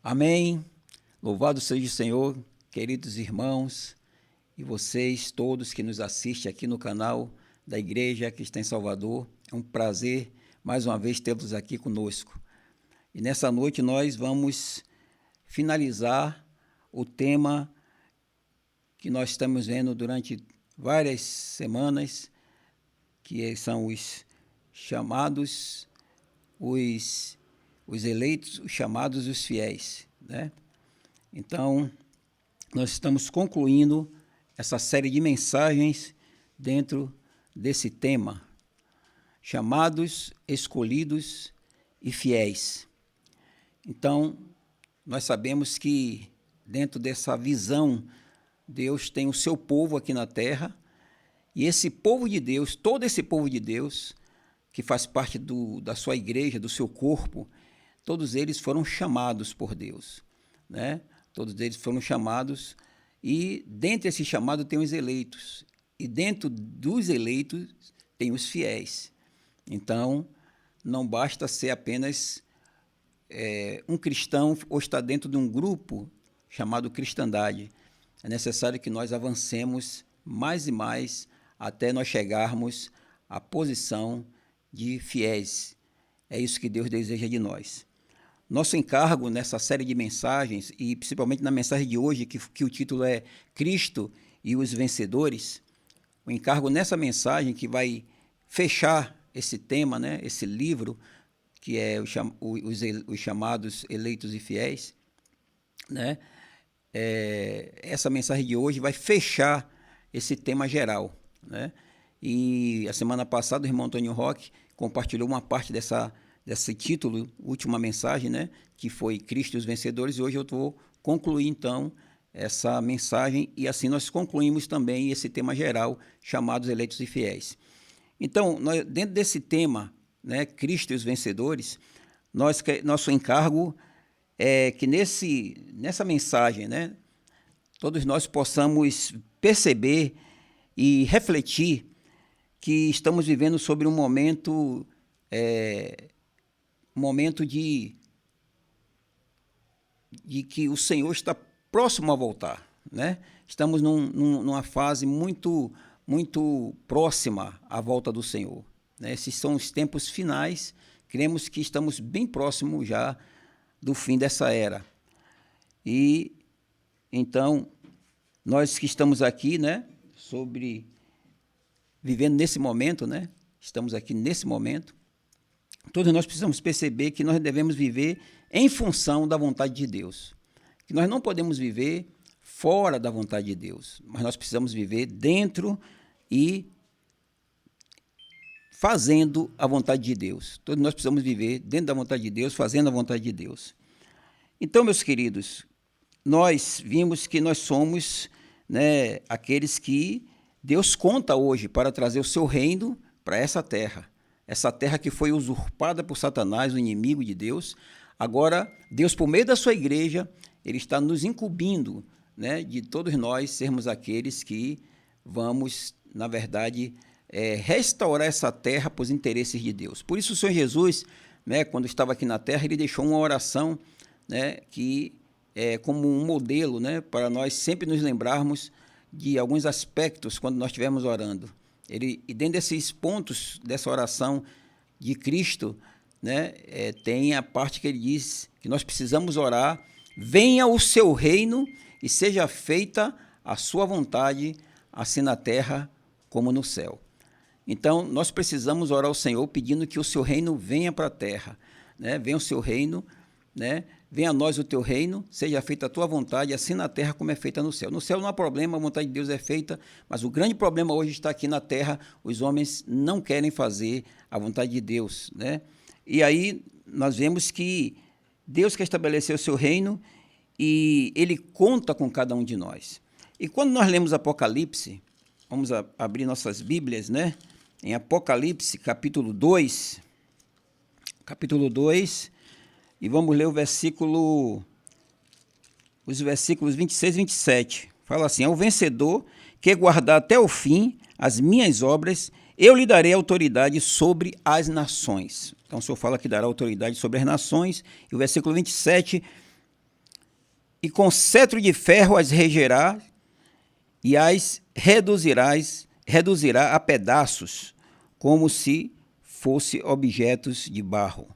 Amém. Louvado seja o Senhor, queridos irmãos e vocês todos que nos assistem aqui no canal da igreja que está em Salvador. É um prazer mais uma vez tê-los aqui conosco. E nessa noite nós vamos finalizar o tema que nós estamos vendo durante várias semanas, que são os chamados, os eleitos, os chamados e os fiéis, né? Então, nós estamos concluindo essa série de mensagens dentro desse tema, chamados, escolhidos e fiéis. Então, nós sabemos que dentro dessa visão, Deus tem o seu povo aqui na terra, e esse povo de Deus, todo esse povo de Deus, que faz parte da sua igreja, do seu corpo, todos eles foram chamados por Deus, né? Todos eles foram chamados, e dentre esse chamado tem os eleitos, e dentro dos eleitos tem os fiéis. Então, não basta ser apenas um cristão ou estar dentro de um grupo chamado cristandade. É necessário que nós avancemos mais e mais até nós chegarmos à posição de fiéis. É isso que Deus deseja de nós. Nosso encargo nessa série de mensagens, e principalmente na mensagem de hoje, que o título é Cristo e os Vencedores, o encargo nessa mensagem que vai fechar esse tema, né, esse livro, que é os chamados eleitos e fiéis, né? Essa mensagem de hoje vai fechar esse tema geral, né? E a semana passada o irmão Antônio Roque compartilhou uma parte desse título, última mensagem, né, que foi Cristo e os Vencedores, e hoje eu vou concluir, então, essa mensagem, e assim nós concluímos também esse tema geral, chamados eleitos e fiéis. Então, dentro desse tema, né, Cristo e os Vencedores, nosso encargo é que nessa mensagem, né, todos nós possamos perceber e refletir que estamos vivendo sobre um momento de que o Senhor está próximo a voltar, né? Estamos numa fase muito próxima à volta do Senhor, né? Esses são os tempos finais, cremos que estamos bem próximos já do fim dessa era. E, então, nós que estamos aqui, né, vivendo nesse momento, né? Estamos aqui nesse momento. Todos nós precisamos perceber que nós devemos viver em função da vontade de Deus. Que nós não podemos viver fora da vontade de Deus, mas nós precisamos viver dentro e fazendo a vontade de Deus. Todos nós precisamos viver dentro da vontade de Deus, fazendo a vontade de Deus. Então, meus queridos, nós vimos que nós somos, né, aqueles que Deus conta hoje para trazer o seu reino para essa terra que foi usurpada por Satanás, o inimigo de Deus. Agora, Deus, por meio da sua igreja, ele está nos incumbindo, né, de todos nós sermos aqueles que vamos, na verdade, restaurar essa terra para os interesses de Deus. Por isso, o Senhor Jesus, né, quando estava aqui na terra, ele deixou uma oração, né, que é como um modelo, né, para nós sempre nos lembrarmos de alguns aspectos quando nós estivermos orando. E dentro desses pontos dessa oração de Cristo, né, tem a parte que ele diz que nós precisamos orar: venha o seu reino e seja feita a sua vontade, assim na terra como no céu. Então, nós precisamos orar ao Senhor pedindo que o seu reino venha para a terra, né? Venha o seu reino, né? Venha a nós o teu reino, seja feita a tua vontade, assim na terra como é feita no céu. No céu não há problema, a vontade de Deus é feita, mas o grande problema hoje está aqui na terra: os homens não querem fazer a vontade de Deus, né? E aí nós vemos que Deus quer estabelecer o seu reino e ele conta com cada um de nós. E quando nós lemos Apocalipse, vamos abrir nossas Bíblias, né? Em Apocalipse, capítulo 2, e vamos ler os versículos 26 e 27. Fala assim: ao vencedor que guardar até o fim as minhas obras, eu lhe darei autoridade sobre as nações. Então o Senhor fala que dará autoridade sobre as nações. E o versículo 27 e com cetro de ferro as regerá e as reduzirá a pedaços, como se fossem objetos de barro.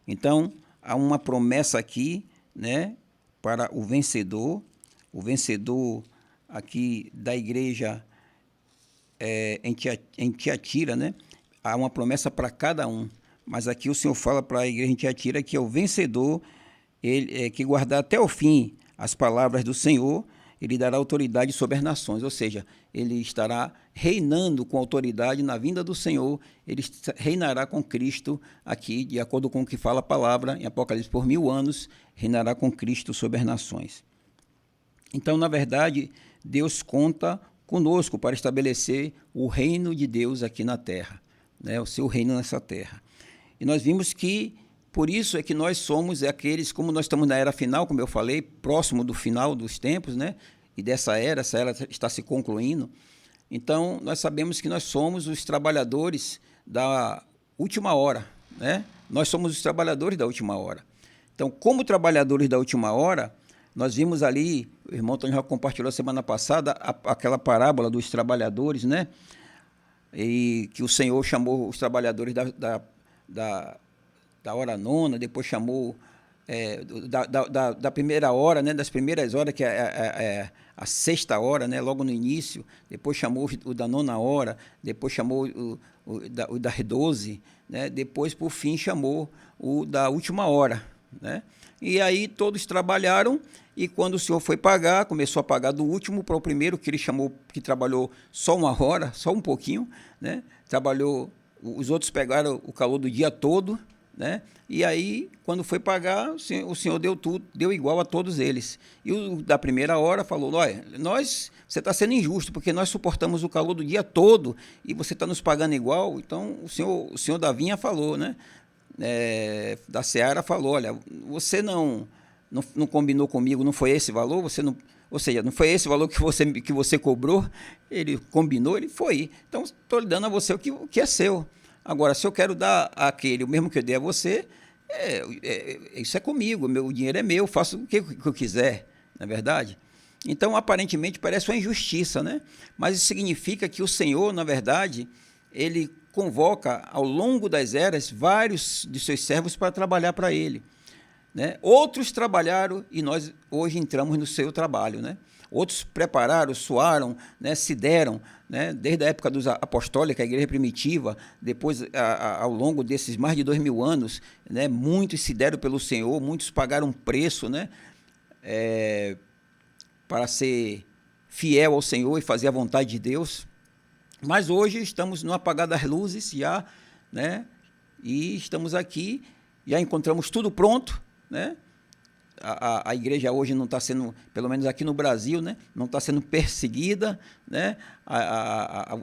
Então, há uma promessa aqui, né, para o vencedor aqui da igreja em Tiatira, né? Há uma promessa para cada um, mas aqui o Senhor fala para a igreja em Tiatira que é o vencedor, ele que guardar até o fim as palavras do Senhor, ele dará autoridade sobre as nações, ou seja, ele estará reinando com autoridade na vinda do Senhor, ele reinará com Cristo aqui, de acordo com o que fala a palavra, em Apocalipse, por 1000 anos, reinará com Cristo sobre as nações. Então, na verdade, Deus conta conosco para estabelecer o reino de Deus aqui na terra, né? O seu reino nessa terra. E nós vimos que, por isso é que nós somos aqueles, como nós estamos na era final, como eu falei, próximo do final dos tempos, né? E essa era está se concluindo. Então, nós sabemos que nós somos os trabalhadores da última hora, né? Nós somos os trabalhadores da última hora. Então, como trabalhadores da última hora, nós vimos ali, o irmão Antônio já compartilhou semana passada, aquela parábola dos trabalhadores, né? E que o Senhor chamou os trabalhadores da hora nona, depois chamou da primeira hora, né? Das primeiras horas, que é a sexta hora, né? Logo no início, depois chamou o da nona hora, depois chamou o das 12, né? Depois, por fim, chamou o da última hora, né? E aí todos trabalharam, e quando o Senhor foi pagar, começou a pagar do último para o primeiro, que ele chamou, que trabalhou só uma hora, só um pouquinho, né? Trabalhou, os outros pegaram o calor do dia todo, né? E aí, quando foi pagar, o Senhor deu tudo, deu igual a todos eles. E o da primeira hora falou: olha, você está sendo injusto, porque nós suportamos o calor do dia todo e você está nos pagando igual. Então, o senhor da vinha falou, né? Da Seara falou: olha, você não combinou comigo, não foi esse valor, ou seja, não foi esse valor que você cobrou, ele combinou, ele foi. Então, estou lhe dando a você o que é seu. Agora, se eu quero dar aquele, o mesmo que eu dei a você, isso é comigo, o dinheiro é meu, faço o que eu quiser, não é verdade? Então, aparentemente, parece uma injustiça, né? Mas isso significa que o Senhor, na verdade, ele convoca ao longo das eras vários de seus servos para trabalhar para ele, né? Outros trabalharam e nós hoje entramos no seu trabalho, né? Outros prepararam, suaram, né? Se deram, né? Desde a época dos apostólicos, a igreja primitiva, depois, ao longo desses mais de 2000 anos, né? Muitos se deram pelo Senhor, muitos pagaram preço, né? Para ser fiel ao Senhor e fazer a vontade de Deus. Mas hoje estamos no apagar das luzes já, né? E estamos aqui, já encontramos tudo pronto, né? A igreja hoje não está sendo, pelo menos aqui no Brasil, né? Não está sendo perseguida, né?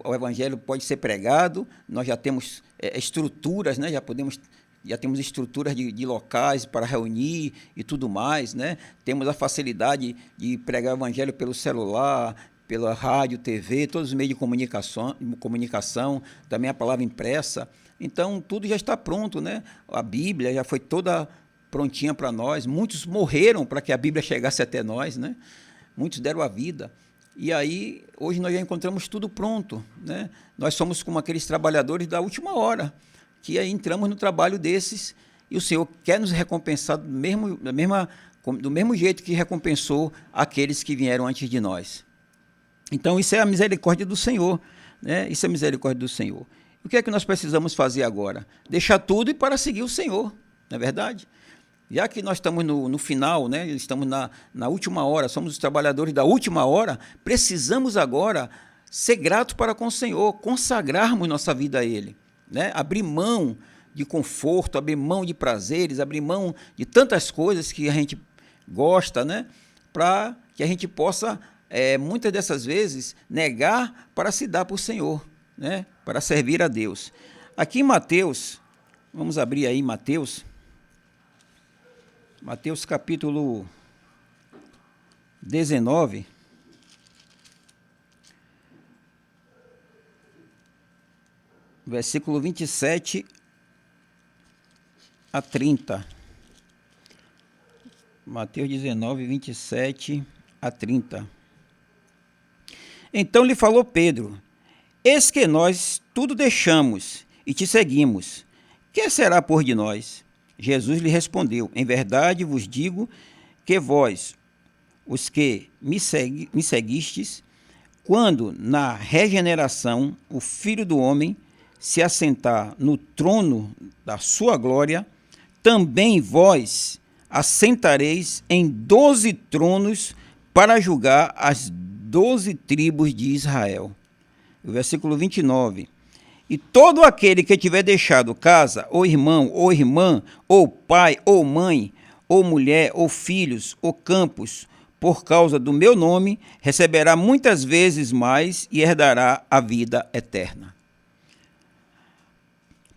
O evangelho pode ser pregado, nós já temos estruturas, né? Já temos estruturas de locais para reunir e tudo mais, né? Temos a facilidade de pregar o evangelho pelo celular, pela rádio, TV, todos os meios de comunicação, também a palavra impressa. Então, tudo já está pronto, né? A Bíblia já foi toda prontinha para nós. Muitos morreram para que a Bíblia chegasse até nós, né? Muitos deram a vida. E aí, hoje nós já encontramos tudo pronto, né? Nós somos como aqueles trabalhadores da última hora, que aí entramos no trabalho desses e o Senhor quer nos recompensar do mesmo jeito que recompensou aqueles que vieram antes de nós. Então, isso é a misericórdia do Senhor, né? Isso é a misericórdia do Senhor. O que é que nós precisamos fazer agora? Deixar tudo e para seguir o Senhor, não é verdade? Já que nós estamos no final, né? Estamos na última hora, somos os trabalhadores da última hora, precisamos agora ser gratos para com o Senhor, consagrarmos nossa vida a Ele, né? Abrir mão de conforto, abrir mão de prazeres, abrir mão de tantas coisas que a gente gosta, né? Para que a gente possa, muitas dessas vezes, negar para se dar para o Senhor, né? Para servir a Deus. Aqui em Mateus, vamos abrir aí Mateus capítulo 19, versículo 27 a 30. Mateus 19, 27 a 30. Então lhe falou Pedro: eis que nós tudo deixamos e te seguimos. Que será por de nós? Jesus lhe respondeu: em verdade vos digo que vós, os que me seguistes, quando na regeneração o Filho do Homem se assentar no trono da sua glória, também vós assentareis em 12 tronos para julgar as 12 tribos de Israel. O versículo 29. E todo aquele que tiver deixado casa, ou irmão, ou irmã, ou pai, ou mãe, ou mulher, ou filhos, ou campos, por causa do meu nome, receberá muitas vezes mais e herdará a vida eterna.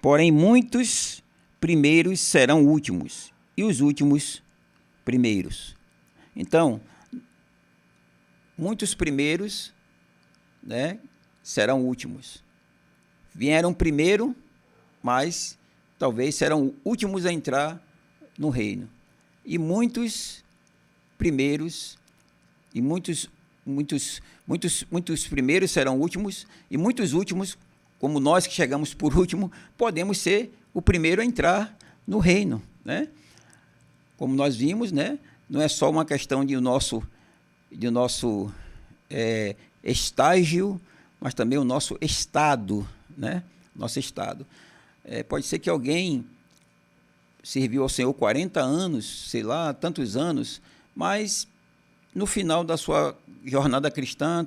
Porém, muitos primeiros serão últimos, e os últimos primeiros. Então, muitos primeiros, né, serão últimos. Vieram primeiro, mas talvez serão últimos a entrar no reino. E muitos primeiros, e muitos primeiros serão últimos, e muitos últimos, como nós que chegamos por último, podemos ser o primeiro a entrar no reino, né? Como nós vimos, né? Não é só uma questão de nosso estágio, mas também o nosso estado, né? Nosso estado. Pode ser que alguém serviu ao Senhor 40 anos, sei lá, tantos anos, mas no final da sua jornada cristã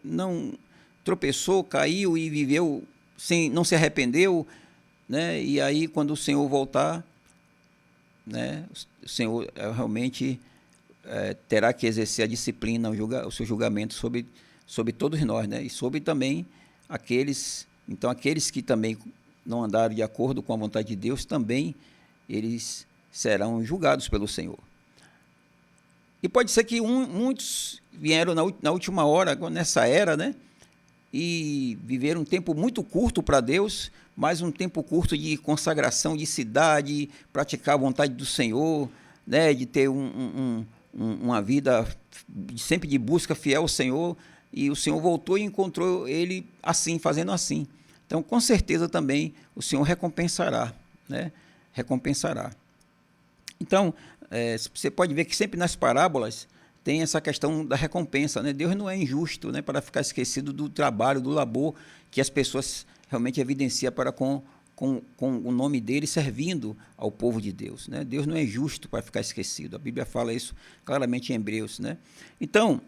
não tropeçou, caiu e viveu não se arrependeu, né? E aí quando o Senhor voltar, né, o Senhor realmente terá que exercer a disciplina, o seu julgamento sobre todos nós, né? E sobre também aqueles que também não andaram de acordo com a vontade de Deus, também eles serão julgados pelo Senhor. E pode ser que muitos vieram na última hora, nessa era, né? E viveram um tempo muito curto para Deus, mas um tempo curto de consagração de cidade, praticar a vontade do Senhor, né? De ter uma vida sempre de busca fiel ao Senhor, e o Senhor voltou e encontrou ele assim, fazendo assim. Então, com certeza também o Senhor recompensará, né? Recompensará. Então, você pode ver que sempre nas parábolas tem essa questão da recompensa, né? Deus não é injusto, né, para ficar esquecido do trabalho, do labor que as pessoas realmente evidenciam para com o nome dele servindo ao povo de Deus, né? Deus não é justo para ficar esquecido. A Bíblia fala isso claramente em Hebreus, né? Então,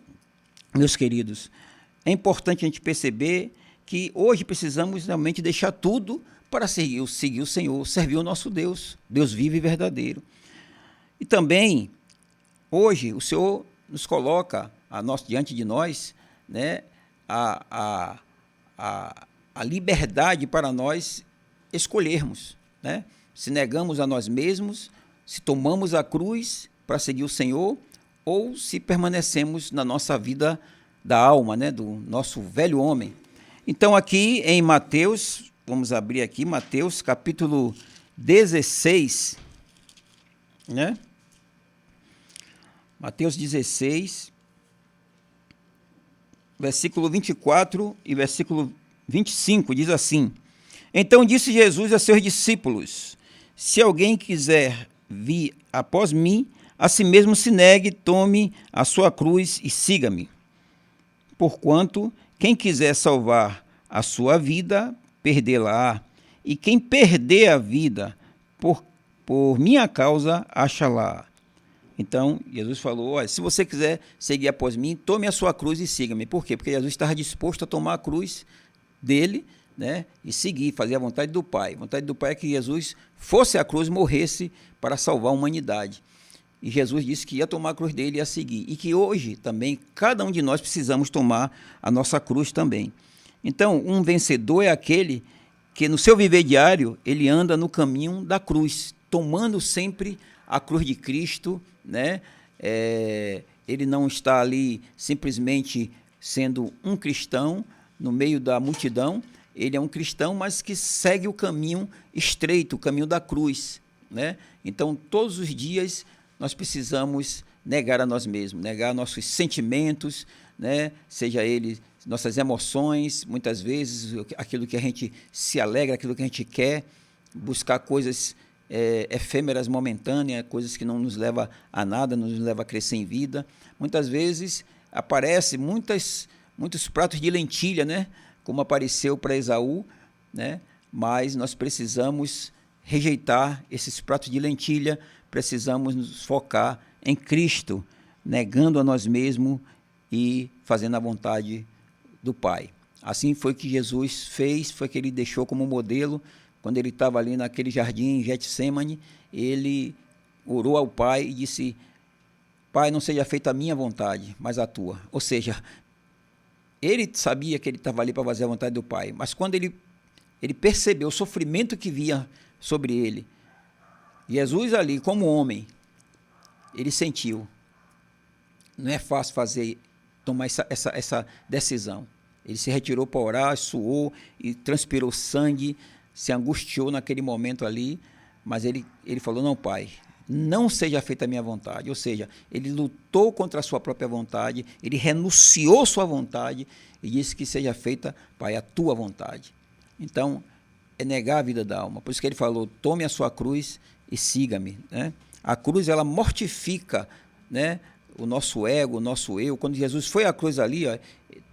meus queridos, é importante a gente perceber que hoje precisamos realmente deixar tudo para seguir o Senhor, servir o nosso Deus, Deus vivo e verdadeiro. E também, hoje, o Senhor nos coloca diante de nós, né, a liberdade para nós escolhermos, né? Se negamos a nós mesmos, se tomamos a cruz para seguir o Senhor, ou se permanecemos na nossa vida da alma, né, do nosso velho homem. Então, aqui em Mateus, vamos abrir aqui, Mateus capítulo 16, né? Mateus 16, versículo 24 e versículo 25, diz assim: então disse Jesus a seus discípulos: se alguém quiser vir após mim, a si mesmo se negue, tome a sua cruz e siga-me. Porquanto quem quiser salvar a sua vida, perdê-la-á, e quem perder a vida por minha causa, acha-la. Então, Jesus falou: olha, se você quiser seguir após mim, tome a sua cruz e siga-me. Por quê? Porque Jesus estava disposto a tomar a cruz dele, né, e seguir, fazer a vontade do Pai. A vontade do Pai é que Jesus fosse à cruz, morresse para salvar a humanidade. E Jesus disse que ia tomar a cruz dele e ia seguir. E que hoje também, cada um de nós precisamos tomar a nossa cruz também. Então, um vencedor é aquele que no seu viver diário, ele anda no caminho da cruz, tomando sempre a cruz de Cristo, né? Ele não está ali simplesmente sendo um cristão no meio da multidão. Ele é um cristão, mas que segue o caminho estreito, o caminho da cruz, né? Então, todos os dias nós precisamos negar a nós mesmos, negar nossos sentimentos, né? Seja ele nossas emoções, muitas vezes aquilo que a gente se alegra, aquilo que a gente quer, buscar coisas efêmeras, momentâneas, coisas que não nos levam a nada, não nos levam a crescer em vida. Muitas vezes aparecem muitos pratos de lentilha, né? Como apareceu para Esaú, né? Mas nós precisamos rejeitar esses pratos de lentilha, precisamos nos focar em Cristo, negando a nós mesmos e fazendo a vontade do Pai. Assim foi que Jesus fez, foi que ele deixou como modelo, quando ele estava ali naquele jardim em Getsêmani, ele orou ao Pai e disse: Pai, não seja feita a minha vontade, mas a tua. Ou seja, ele sabia que ele estava ali para fazer a vontade do Pai, mas quando ele percebeu o sofrimento que vinha sobre ele, Jesus ali, como homem, ele sentiu. Não é fácil tomar essa decisão. Ele se retirou para orar, suou e transpirou sangue, se angustiou naquele momento ali, mas ele falou: não, Pai, não seja feita a minha vontade. Ou seja, ele lutou contra a sua própria vontade, ele renunciou sua vontade e disse que seja feita, Pai, a tua vontade. Então, é negar a vida da alma. Por isso que ele falou: tome a sua cruz e siga-me, né? A cruz, ela mortifica, né, o nosso ego, o nosso eu. Quando Jesus foi à cruz ali, ó,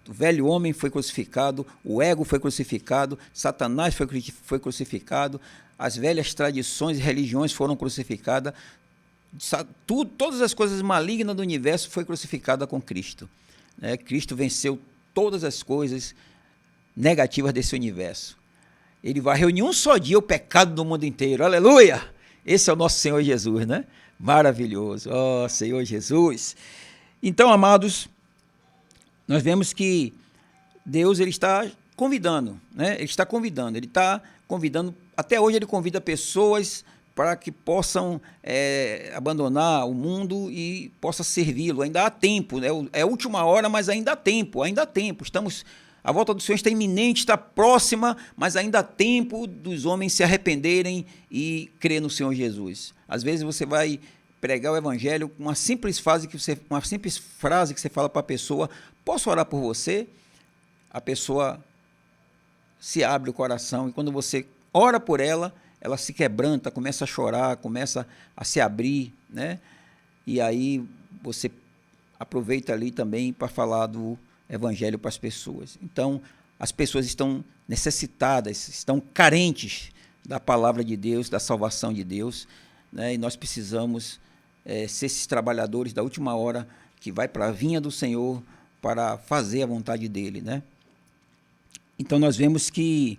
o velho homem foi crucificado, o ego foi crucificado, Satanás foi crucificado, as velhas tradições e religiões foram crucificadas, todas as coisas malignas do universo foi crucificada com Cristo, né? Cristo venceu todas as coisas negativas desse universo. Ele varreu em um só dia o pecado do mundo inteiro. Aleluia! Esse é o nosso Senhor Jesus, né? Maravilhoso. Ó, Senhor Jesus. Então, amados, nós vemos que Deus, ele está convidando, né? Ele está convidando, até hoje ele convida pessoas para que possam abandonar o mundo e possa servi-lo. Ainda há tempo, né? É a última hora, mas ainda há tempo. A volta do Senhor está iminente, está próxima, mas ainda há tempo dos homens se arrependerem e crer no Senhor Jesus. Às vezes você vai pregar o evangelho com uma simples frase que você fala para a pessoa: posso orar por você? A pessoa se abre o coração e quando você ora por ela, ela se quebranta, começa a chorar, começa a se abrir, né? E aí você aproveita ali também para falar do evangelho para as pessoas. Então, as pessoas estão necessitadas, estão carentes da palavra de Deus, da salvação de Deus, né? E nós precisamos ser esses trabalhadores da última hora que vai para a vinha do Senhor para fazer a vontade dele, né? Então, nós vemos que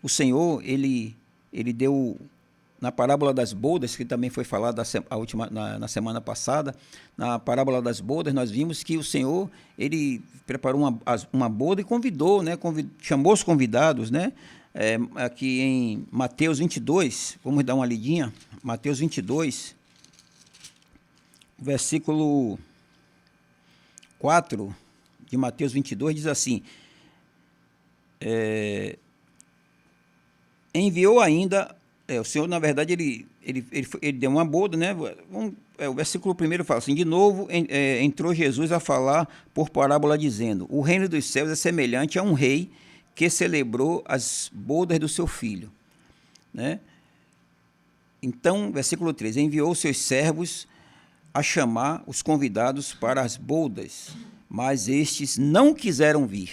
o Senhor, ele deu, na parábola das bodas, que também foi falada na semana passada, na parábola das bodas, nós vimos que o Senhor, ele preparou uma boda e convidou, né? Chamou os convidados, né? Aqui em Mateus 22, vamos dar uma lidinha, Mateus 22, versículo 4 de Mateus 22, diz assim: enviou ainda... o Senhor, na verdade, ele deu uma boda, né? O versículo 1 fala assim: de novo entrou Jesus a falar por parábola, dizendo: o reino dos céus é semelhante a um rei que celebrou as bodas do seu filho, né? Então, versículo 3: enviou seus servos a chamar os convidados para as bodas, mas estes não quiseram vir.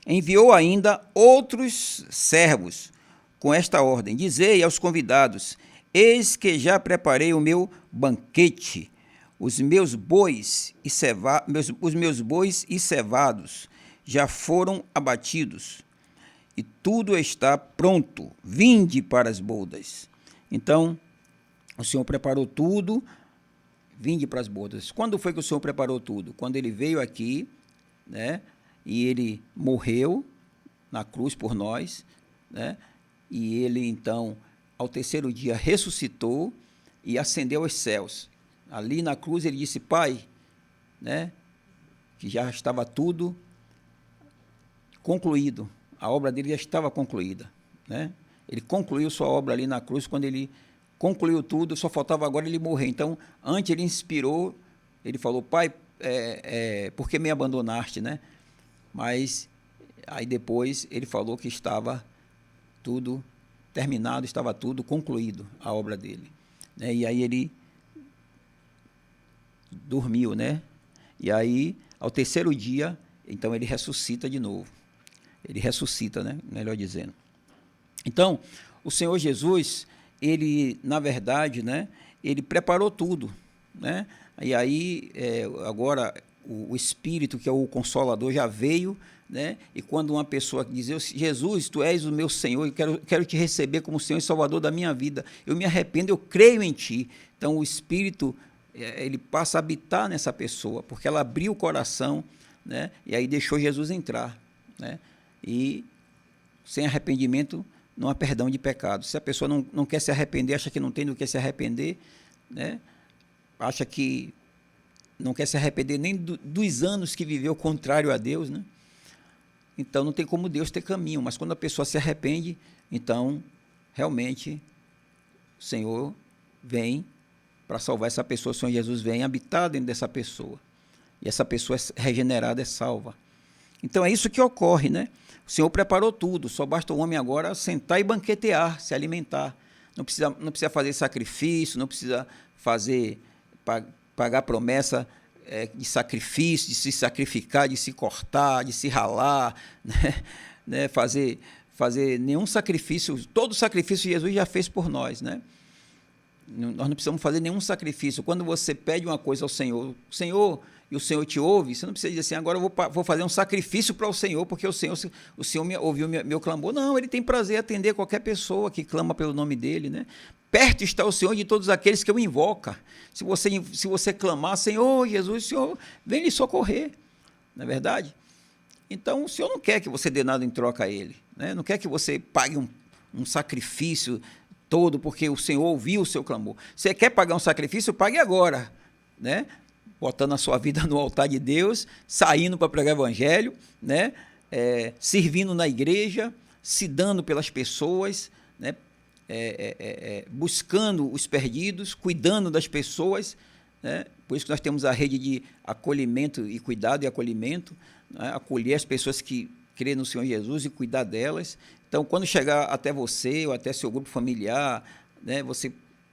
Enviou ainda outros servos com esta ordem: dizei aos convidados: eis que já preparei o meu banquete, os meus bois e cevados já foram abatidos, e tudo está pronto, vinde para as bodas. Então, o Senhor preparou tudo, vinde para as bodas. Quando foi que o Senhor preparou tudo? Quando ele veio aqui, né? E ele morreu na cruz por nós, né? E ele, então, ao terceiro dia, ressuscitou e ascendeu aos céus. Ali na cruz ele disse: Pai, né, que já estava tudo concluído. A obra dele já estava concluída, né? Ele concluiu sua obra ali na cruz quando ele concluiu tudo, só faltava agora ele morrer. Então, antes ele inspirou, ele falou, pai, por que me abandonaste, né? Mas aí depois ele falou que estava tudo terminado, estava tudo concluído, a obra dele, né? E aí ele dormiu, né? E aí, ao terceiro dia, então ele ressuscita de novo. Ele ressuscita, né? Melhor dizendo. Então, o Senhor Jesus, ele, na verdade, né? Ele preparou tudo, né? E aí, agora, o Espírito, que é o Consolador, já veio, né? E quando uma pessoa diz, Jesus, tu és o meu Senhor, eu quero te receber como Senhor e Salvador da minha vida, eu me arrependo, eu creio em ti. Então, o Espírito, ele passa a habitar nessa pessoa, porque ela abriu o coração, né? E aí deixou Jesus entrar, né? E sem arrependimento não há perdão de pecado. Se a pessoa não quer se arrepender, acha que não tem do que se arrepender, né? Acha que não quer se arrepender nem dos anos que viveu contrário a Deus, né? Então não tem como Deus ter caminho, mas quando a pessoa se arrepende, então realmente o Senhor vem para salvar essa pessoa. O Senhor Jesus vem habitar dentro dessa pessoa, e essa pessoa é regenerada, é salva. Então é isso que ocorre, né? O Senhor preparou tudo, só basta o homem agora sentar e banquetear, se alimentar. Não precisa fazer sacrifício, não precisa pagar promessa de sacrifício, de se sacrificar, de se cortar, de se ralar, né? Fazer nenhum sacrifício. Todo sacrifício Jesus já fez por nós, né? Nós não precisamos fazer nenhum sacrifício. Quando você pede uma coisa ao Senhor, e o Senhor te ouve, você não precisa dizer assim, agora eu vou fazer um sacrifício para o Senhor, porque o Senhor ouviu meu clamor. Não, ele tem prazer em atender qualquer pessoa que clama pelo nome dele, né? Perto está o Senhor de todos aqueles que o invocam. Se você clamar, Senhor Jesus, o Senhor vem lhe socorrer, não é verdade? Então, o Senhor não quer que você dê nada em troca a ele, né? Não quer que você pague um sacrifício todo, porque o Senhor ouviu o seu clamor. Você quer pagar um sacrifício? Pague agora, né? Botando a sua vida no altar de Deus, saindo para pregar o evangelho, né? Servindo na igreja, se dando pelas pessoas, né? Buscando os perdidos, cuidando das pessoas, né? Por isso que nós temos a rede de acolhimento e cuidado e acolhimento, né? Acolher as pessoas que creem no Senhor Jesus e cuidar delas. Então, quando chegar até você ou até seu grupo familiar, né? Você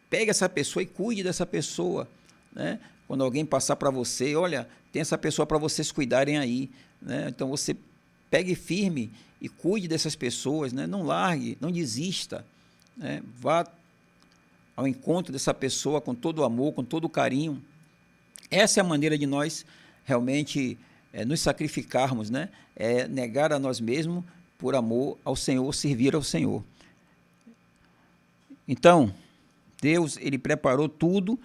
pega essa pessoa e cuide dessa pessoa, né? Quando alguém passar para você, olha, tem essa pessoa para vocês cuidarem aí, né? Então você pegue firme e cuide dessas pessoas, né? Não largue, não desista, né? Vá ao encontro dessa pessoa com todo o amor, com todo o carinho. Essa é a maneira de nós realmente nos sacrificarmos, né? Negar a nós mesmos por amor ao Senhor, servir ao Senhor. Então, Deus, ele preparou tudo,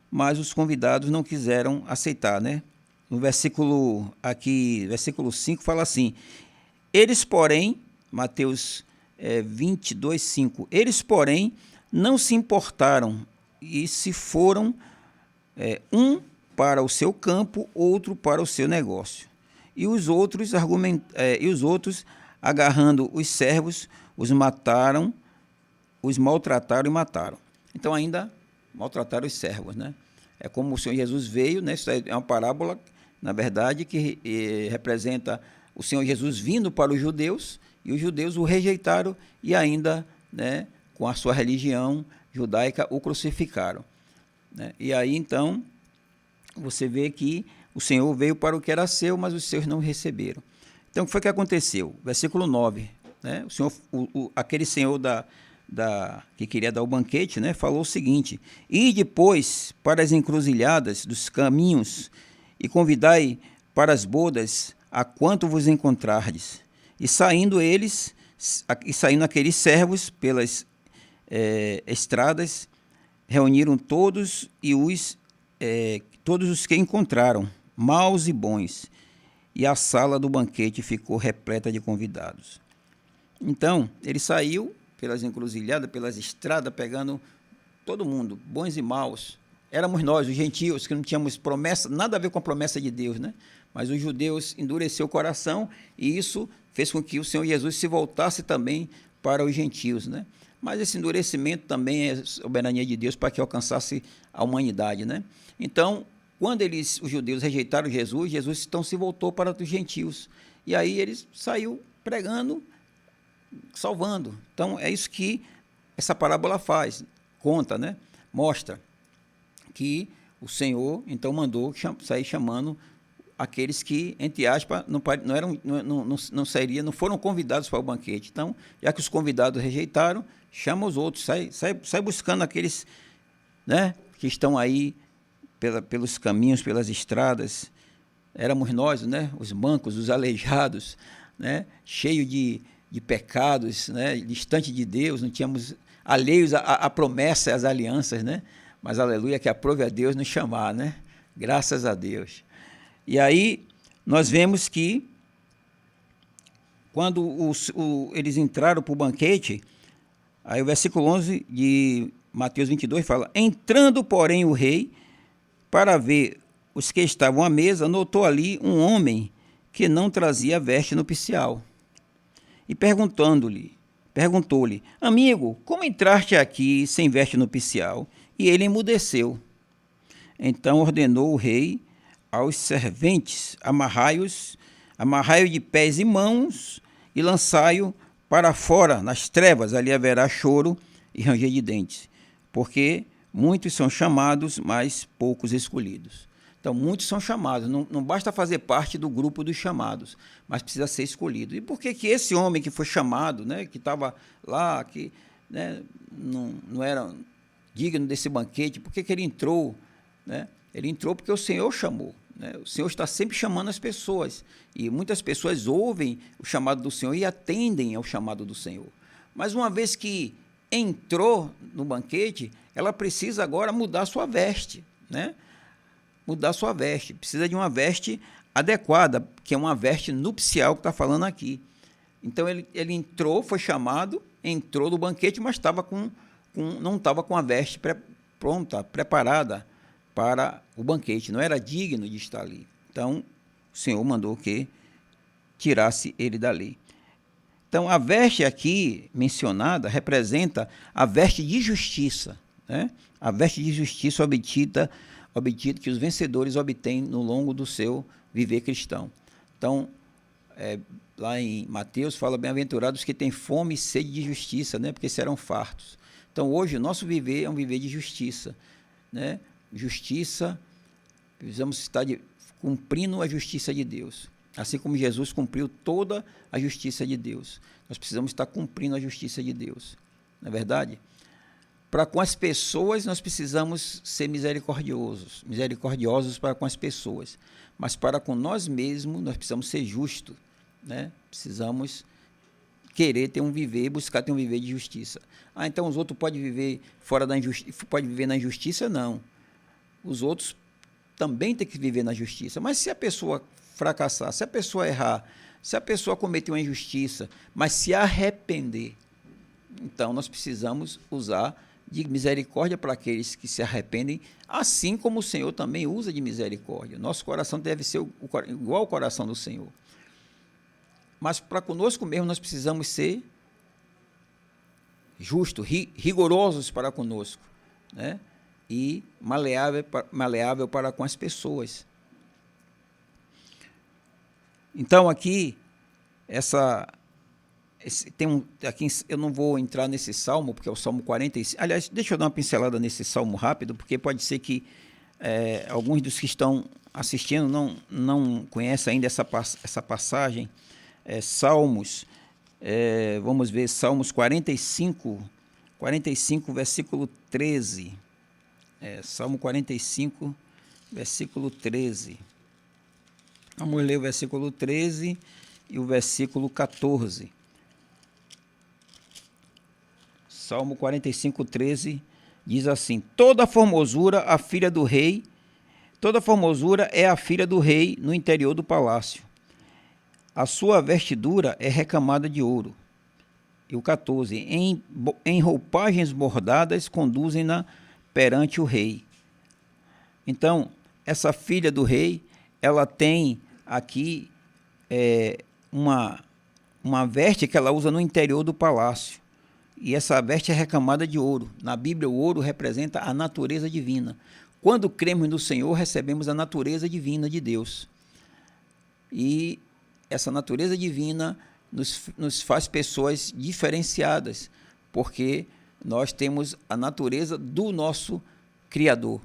mas os convidados não quiseram aceitar, né? No versículo 5 fala assim, eles, porém, Mateus 22, 5, eles, porém, não se importaram e se foram, um para o seu campo, outro para o seu negócio. E os outros, agarrando os servos, os mataram, os maltrataram e mataram. Então, ainda maltrataram os servos, né? É como o Senhor Jesus veio, né? Isso é uma parábola, na verdade, que representa o Senhor Jesus vindo para os judeus, e os judeus o rejeitaram e ainda, né, com a sua religião judaica, o crucificaram, né? E aí, então, você vê que o Senhor veio para o que era seu, mas os seus não receberam. Então, o que foi que aconteceu? Versículo 9, né? O Senhor, aquele Senhor que queria dar o banquete, né, falou o seguinte, ide depois para as encruzilhadas dos caminhos e convidai para as bodas a quanto vos encontrardes. E saindo aqueles servos pelas estradas, reuniram todos os que encontraram, maus e bons, e a sala do banquete ficou repleta de convidados. Então, ele saiu pelas encruzilhadas, pelas estradas, pegando todo mundo, bons e maus. Éramos nós, os gentios, que não tínhamos promessa, nada a ver com a promessa de Deus, né? Mas os judeus endureceram o coração e isso fez com que o Senhor Jesus se voltasse também para os gentios, né? mas esse endurecimento também é soberania de Deus para que alcançasse a humanidade, né? Então, quando os judeus rejeitaram Jesus, Jesus então se voltou para os gentios, e aí ele saiu pregando, salvando. Então, é isso que essa parábola faz, conta, né? Mostra que o Senhor, então, mandou sair chamando aqueles que, entre aspas, não foram convidados para o banquete. Então, já que os convidados rejeitaram, chama os outros, sai buscando aqueles, né, que estão aí pelos caminhos, pelas estradas. Éramos nós, né, os mancos, os aleijados, né, cheios de pecados, né, distante de Deus, não tínhamos, alheios à promessa e às alianças, né? Mas, aleluia, que aprove a Deus nos chamar, né? Graças a Deus. E aí, nós vemos que, quando eles entraram para o banquete, aí o versículo 11 de Mateus 22 fala: entrando, porém, o rei, para ver os que estavam à mesa, notou ali um homem que não trazia veste nupcial. E perguntou-lhe, amigo, como entraste aqui sem veste nupcial? E ele emudeceu. Então ordenou o rei aos serventes: amarrai-o de pés e mãos e lançai-o para fora nas trevas, ali haverá choro e ranger de dentes, porque muitos são chamados, mas poucos escolhidos. Então, muitos são chamados, não basta fazer parte do grupo dos chamados, mas precisa ser escolhido. E por que esse homem que foi chamado, né, que estava lá, que, né, não era digno desse banquete, por que ele entrou? Né? Ele entrou porque o Senhor chamou. Né? O Senhor está sempre chamando as pessoas, e muitas pessoas ouvem o chamado do Senhor e atendem ao chamado do Senhor. Mas uma vez que entrou no banquete, ela precisa agora mudar sua veste, né? Mudar sua veste, precisa de uma veste adequada, que é uma veste nupcial que está falando aqui. Então ele entrou, foi chamado, entrou no banquete, mas não estava com a veste pronta, preparada para o banquete, não era digno de estar ali. Então o Senhor mandou que tirasse ele dali. Então a veste aqui mencionada representa a veste de justiça, né? A veste de justiça obtida que os vencedores obtêm no longo do seu viver cristão. Então, lá em Mateus fala: bem-aventurados que têm fome e sede de justiça, né? Porque serão fartos. Então, hoje, o nosso viver é um viver de justiça, né? Justiça, precisamos estar cumprindo a justiça de Deus. Assim como Jesus cumpriu toda a justiça de Deus, nós precisamos estar cumprindo a justiça de Deus. Não é verdade? Para com as pessoas, nós precisamos ser misericordiosos para com as pessoas. Mas para com nós mesmos, nós precisamos ser justos, né? Precisamos querer ter um viver, buscar ter um viver de justiça. Então os outros podem viver fora da injustiça, pode viver na injustiça? Não. Os outros também têm que viver na justiça. Mas se a pessoa fracassar, se a pessoa errar, se a pessoa cometer uma injustiça, mas se arrepender, então nós precisamos usar de misericórdia para aqueles que se arrependem, assim como o Senhor também usa de misericórdia. Nosso coração deve ser igual ao coração do Senhor. Mas para conosco mesmo nós precisamos ser justos, rigorosos para conosco, né? E maleável para com as pessoas. Então aqui, aqui eu não vou entrar nesse salmo, porque é o Salmo 45. Aliás, deixa eu dar uma pincelada nesse salmo rápido, porque pode ser que alguns dos que estão assistindo não conhecem ainda essa passagem. Salmos, vamos ver, Salmos 45, versículo 13. Salmo 45, versículo 13. Vamos ler o versículo 13 e o versículo 14. Salmo 45, 13 diz assim: toda formosura é a filha do rei no interior do palácio. A sua vestidura é recamada de ouro. E o 14: em roupagens bordadas conduzem-na perante o rei. Então, essa filha do rei, ela tem aqui uma veste que ela usa no interior do palácio. e essa veste é recamada de ouro. Na Bíblia, o ouro representa a natureza divina. Quando cremos no Senhor, recebemos a natureza divina de Deus. E essa natureza divina nos faz pessoas diferenciadas, porque nós temos a natureza do nosso Criador.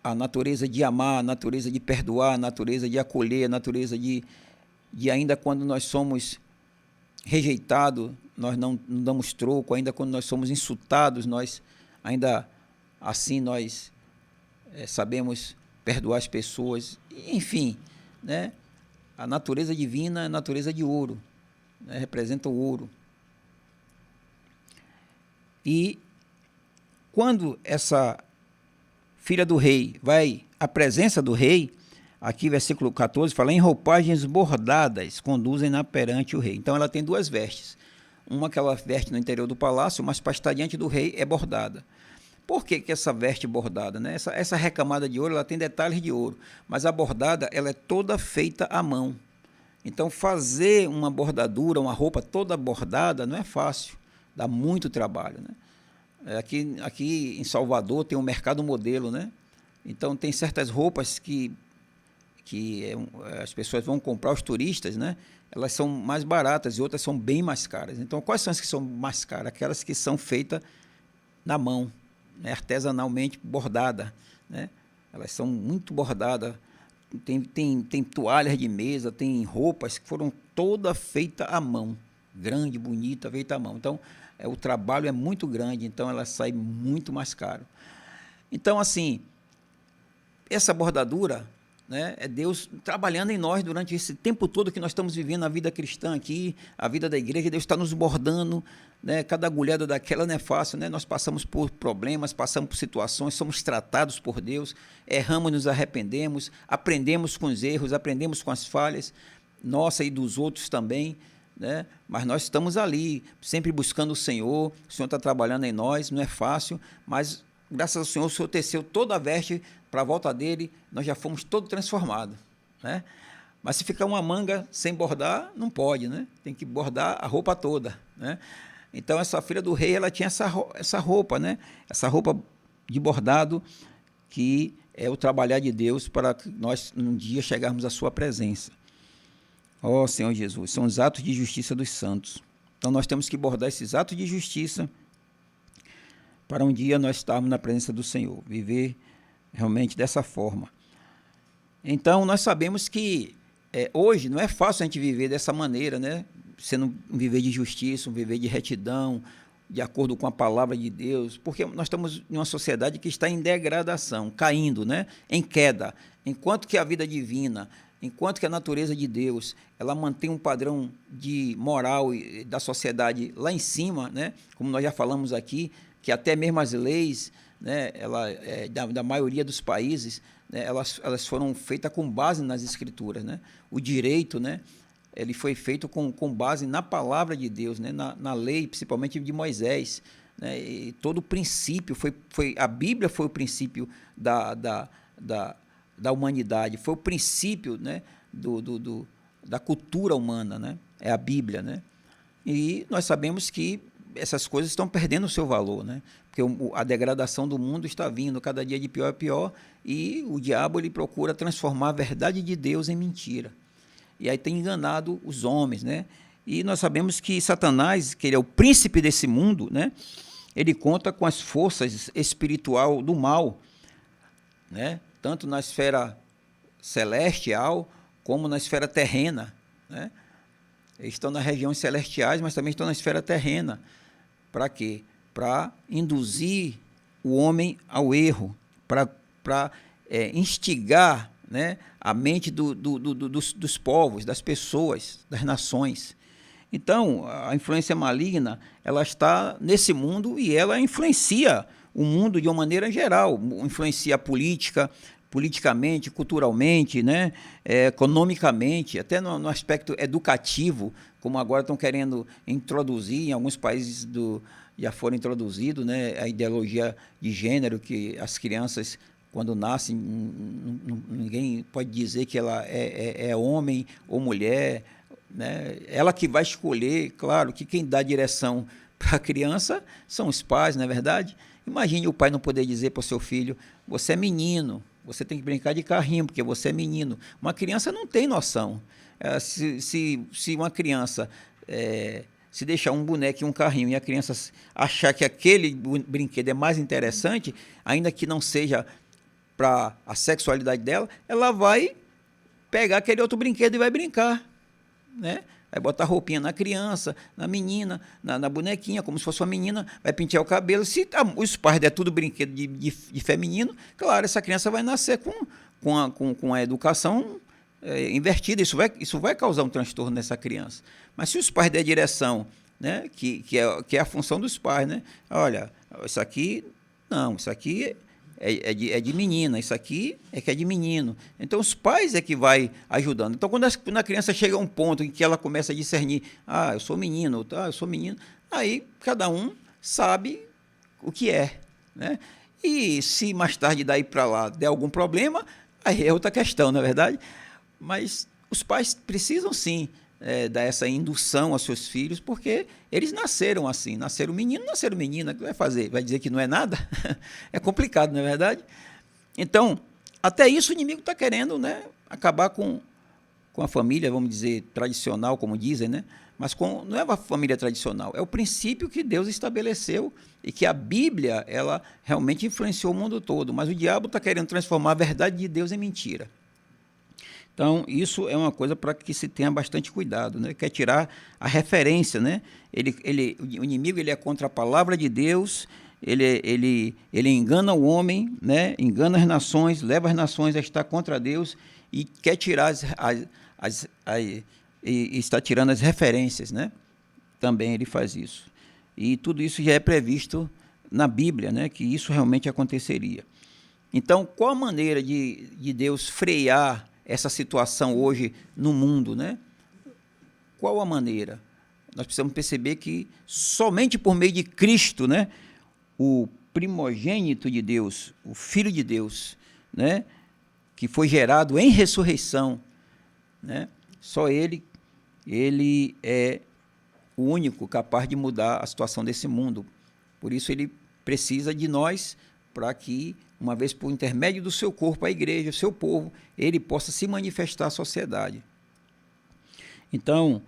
A natureza de amar, a natureza de perdoar, a natureza de acolher, a natureza de ainda quando nós somos rejeitados, nós não damos troco, ainda quando nós somos insultados, nós ainda assim nós sabemos perdoar as pessoas. Enfim, né? A natureza divina é a natureza de ouro, né? Representa o ouro. E quando essa filha do rei vai à presença do rei, aqui versículo 14 fala, em roupagens bordadas conduzem-na perante o rei. Então ela tem duas vestes. Uma que ela veste no interior do palácio, mas para estar diante do rei é bordada. Por que essa veste bordada, né? Essa recamada de ouro, ela tem detalhes de ouro, mas a bordada ela é toda feita à mão. Então fazer uma bordadura, uma roupa toda bordada não é fácil, dá muito trabalho, né? Aqui em Salvador tem um mercado modelo, né? Então tem certas roupas que as pessoas vão comprar, os turistas, né? Elas são mais baratas e outras são bem mais caras. Então quais são as que são mais caras? Aquelas que são feitas na mão, né? Artesanalmente bordada, né? Elas são muito bordadas. Tem toalhas de mesa, tem roupas que foram todas feitas à mão, grande, bonita, feita à mão. Então o trabalho é muito grande, então ela sai muito mais caro. Então, assim, essa bordadura, né, é Deus trabalhando em nós durante esse tempo todo que nós estamos vivendo a vida cristã aqui, a vida da igreja. Deus está nos bordando, né, cada agulhada daquela não é fácil, né? Nós passamos por problemas, passamos por situações, somos tratados por Deus, erramos, nos arrependemos, aprendemos com os erros, aprendemos com as falhas, nossa e dos outros também, né? Mas nós estamos ali, sempre buscando o Senhor está trabalhando em nós, não é fácil, mas graças ao Senhor, o Senhor teceu toda a veste para a volta dele, nós já fomos todos transformados, né? Mas se ficar uma manga sem bordar, não pode, né? Tem que bordar a roupa toda, né? Então essa filha do rei, ela tinha essa roupa, né? Essa roupa de bordado, que é o trabalhar de Deus para que nós um dia chegarmos à sua presença. Ó Senhor Jesus, são os atos de justiça dos santos. Então nós temos que bordar esses atos de justiça para um dia nós estarmos na presença do Senhor, viver realmente dessa forma. Então nós sabemos que hoje não é fácil a gente viver dessa maneira, né? Sendo um viver de justiça, um viver de retidão, de acordo com a palavra de Deus, porque nós estamos em uma sociedade que está em degradação, caindo, né? Em queda. Enquanto que a vida divina, enquanto que a natureza de Deus, ela mantém um padrão de moral da sociedade lá em cima, né? Como nós já falamos aqui, que até mesmo as leis, né, da maioria dos países, né, elas foram feitas com base nas escrituras, né? O direito, né, ele foi feito com base na palavra de Deus, né, na lei, principalmente de Moisés, né? E todo o princípio, a Bíblia foi o princípio da humanidade, foi o princípio, né, da cultura humana, né? É a Bíblia, né? E nós sabemos que essas coisas estão perdendo o seu valor, né? Porque a degradação do mundo está vindo cada dia de pior a pior, e o diabo ele procura transformar a verdade de Deus em mentira. E aí tem enganado os homens, né? E nós sabemos que Satanás, que ele é o príncipe desse mundo, né? Ele conta com as forças espiritual do mal, né? Tanto na esfera celestial como na esfera terrena, né? Eles estão nas regiões celestiais, mas também estão na esfera terrena. Para quê? Para induzir o homem ao erro, para instigar, né, a mente dos povos, das pessoas, das nações. Então, a influência maligna, ela está nesse mundo e ela influencia o mundo de uma maneira geral, influencia a política, politicamente, culturalmente, né, economicamente, até no aspecto educativo, como agora estão querendo introduzir, em alguns países já foram introduzidos, né, a ideologia de gênero, que as crianças, quando nascem, ninguém pode dizer que ela é homem ou mulher, né? Ela que vai escolher, claro, que quem dá direção para a criança são os pais, não é verdade? Imagine o pai não poder dizer para o seu filho: você é menino, você tem que brincar de carrinho, porque você é menino. Uma criança não tem noção. Se uma criança se deixar um boneco e um carrinho e a criança achar que aquele brinquedo é mais interessante, ainda que não seja para a sexualidade dela, ela vai pegar aquele outro brinquedo e vai brincar, né? Vai botar roupinha na criança, na menina, na bonequinha, como se fosse uma menina, vai pentear o cabelo. Se os pais der tudo brinquedo de feminino, claro, essa criança vai nascer com a educação invertida. Isso vai causar um transtorno nessa criança. Mas se os pais der direção, né, que é a função dos pais, né? Olha, isso aqui, não, isso aqui é de menina, isso aqui é que é de menino. Então, os pais é que vai ajudando. Então, quando a criança chega a um ponto em que ela começa a discernir, eu sou menino, eu sou menino, aí cada um sabe o que é, né? E se mais tarde daí para lá der algum problema, aí é outra questão, não é verdade? Mas os pais precisam, sim, dar essa indução aos seus filhos, porque eles nasceram assim, nasceram menino, nasceram menina, o que vai fazer? Vai dizer que não é nada? É complicado, não é verdade? Então, até isso o inimigo está querendo, né, acabar com a família, vamos dizer, tradicional, como dizem, né? Mas não é a família tradicional, é o princípio que Deus estabeleceu e que a Bíblia, ela realmente influenciou o mundo todo, mas o diabo está querendo transformar a verdade de Deus em mentira. Então, isso é uma coisa para que se tenha bastante cuidado, né? Quer tirar a referência, né? O inimigo ele é contra a palavra de Deus, ele engana o homem, né? Engana as nações, leva as nações a estar contra Deus e quer tirar e está tirando as referências, né? Também ele faz isso. E tudo isso já é previsto na Bíblia, né? Que isso realmente aconteceria. Então, qual a maneira de Deus frear essa situação hoje no mundo, né? Qual a maneira? Nós precisamos perceber que somente por meio de Cristo, né, o primogênito de Deus, o Filho de Deus, né, que foi gerado em ressurreição, né, só ele é o único capaz de mudar a situação desse mundo. Por isso ele precisa de nós para que, uma vez por intermédio do seu corpo, a igreja, o seu povo, ele possa se manifestar à sociedade. Então,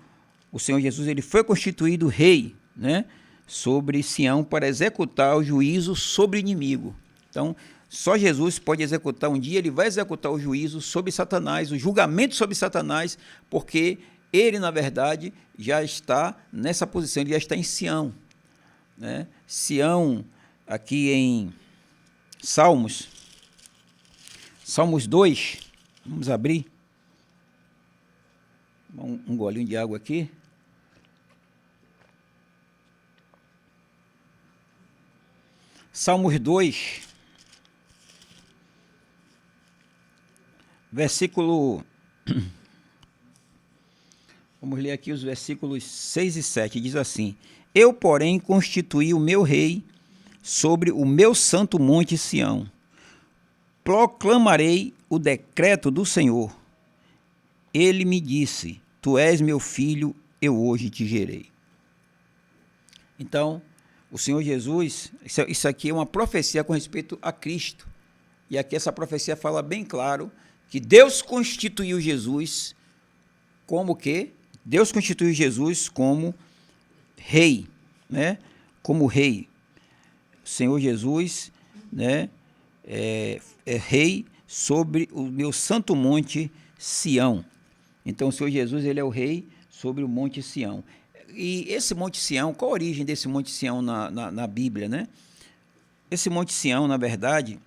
o Senhor Jesus ele foi constituído rei, né, sobre Sião para executar o juízo sobre o inimigo. Então, só Jesus pode executar um dia, ele vai executar o juízo sobre Satanás, o julgamento sobre Satanás, porque ele, na verdade, já está nessa posição, ele já está em Sião, né? Sião, aqui em Salmos 2, vamos abrir, um golinho de água aqui. Salmos 2, versículo, vamos ler aqui os versículos 6 e 7, diz assim: Eu, porém, constituí o meu rei sobre o meu santo monte Sião. Proclamarei o decreto do Senhor. Ele me disse: Tu és meu filho, eu hoje te gerei. Então, o Senhor Jesus, isso aqui é uma profecia com respeito a Cristo. E aqui essa profecia fala bem claro que Deus constituiu Jesus como o quê? Deus constituiu Jesus como rei, né? Como rei. O Senhor Jesus, né, é rei sobre o meu santo monte Sião. Então, o Senhor Jesus ele é o rei sobre o monte Sião. E esse monte Sião, qual a origem desse monte Sião na Bíblia, né? Esse monte Sião, na verdade,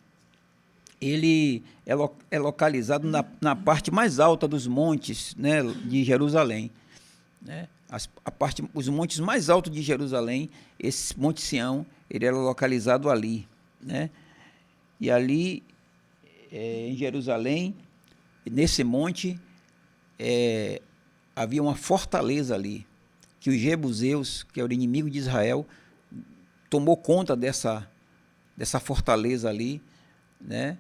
ele é localizado na parte mais alta dos montes, né, de Jerusalém, né? Os montes mais altos de Jerusalém, esse monte Sião, ele era localizado ali, né? E ali, em Jerusalém, nesse monte, havia uma fortaleza ali, que os jebuseus, que era o inimigo de Israel, tomou conta dessa fortaleza ali, né?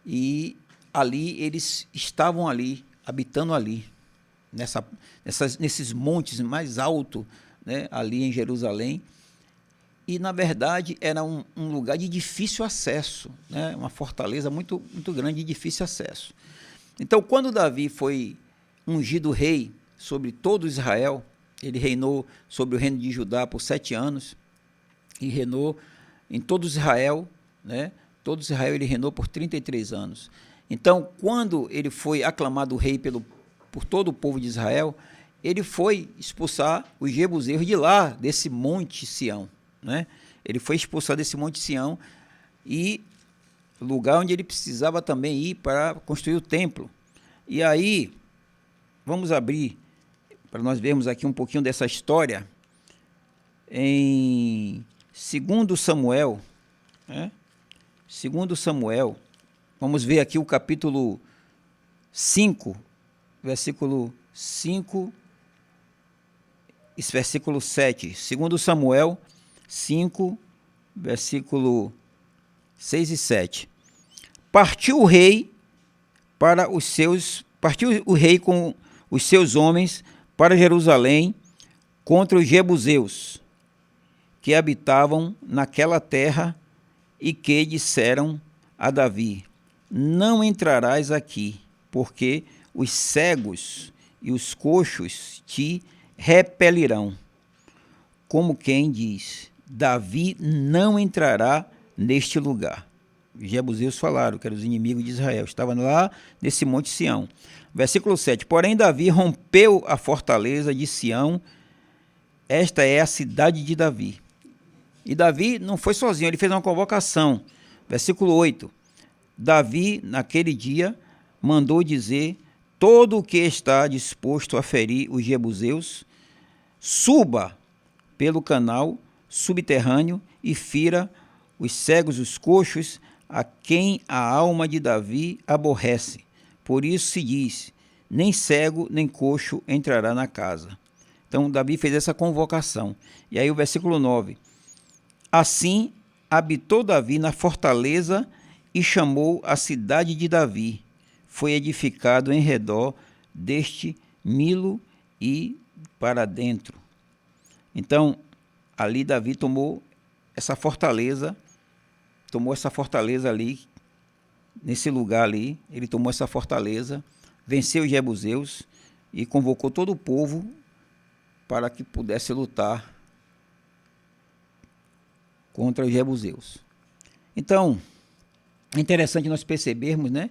E ali eles estavam ali, habitando ali, nesses montes mais altos né, ali em Jerusalém. E, na verdade, era um lugar de difícil acesso, né, uma fortaleza muito, muito grande de difícil acesso. Então, quando Davi foi ungido rei sobre todo Israel, ele reinou sobre o reino de Judá por 7 anos, e reinou em todo Israel, né? Todo Israel ele reinou por 33 anos. Então, quando ele foi aclamado rei por todo o povo de Israel, ele foi expulsar os jebuseus de lá, desse monte Sião, né? Ele foi expulsar desse monte Sião e lugar onde ele precisava também ir para construir o templo. E aí, vamos abrir, para nós vermos aqui um pouquinho dessa história, em 2 Samuel, né? 2 Samuel, vamos ver aqui o capítulo 5, versículo 5, versículo 7. 2 Samuel 5, versículo 6 e 7. Partiu o rei com os seus homens para Jerusalém contra os jebuseus que habitavam naquela terra e que disseram a Davi: não entrarás aqui, porque os cegos e os coxos te repelirão. Como quem diz: Davi não entrará neste lugar. Os jebuseus falaram, que eram os inimigos de Israel, estavam lá nesse monte Sião. Versículo 7. Porém Davi rompeu a fortaleza de Sião, esta é a cidade de Davi. E Davi não foi sozinho, ele fez uma convocação. Versículo 8. Davi, naquele dia, mandou dizer: todo o que está disposto a ferir os jebuseus, suba pelo canal subterrâneo e fira os cegos, os coxos, a quem a alma de Davi aborrece. Por isso se diz: nem cego nem coxo entrará na casa. Então Davi fez essa convocação. E aí o versículo 9. Assim habitou Davi na fortaleza e chamou a cidade de Davi. Foi edificado em redor deste Milo e para dentro. Então, ali Davi tomou essa fortaleza ali, nesse lugar ali, ele tomou essa fortaleza, venceu os jebuseus e convocou todo o povo para que pudesse lutar contra os jebuseus. Então, é interessante nós percebermos, né,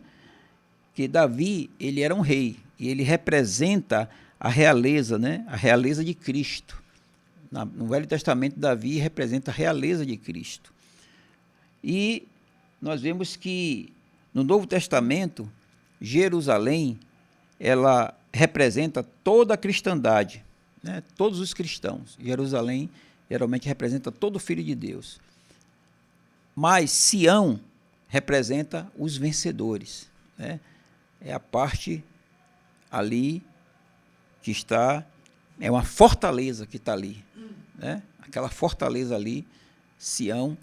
que Davi, ele era um rei, e ele representa a realeza, né, a realeza de Cristo. No Velho Testamento, Davi representa a realeza de Cristo. E nós vemos que no Novo Testamento, Jerusalém, ela representa toda a cristandade, né, todos os cristãos. Jerusalém geralmente representa todo filho de Deus. Mas Sião representa os vencedores, né? É a parte ali que está, é uma fortaleza que está ali, né? Aquela fortaleza ali, Sião,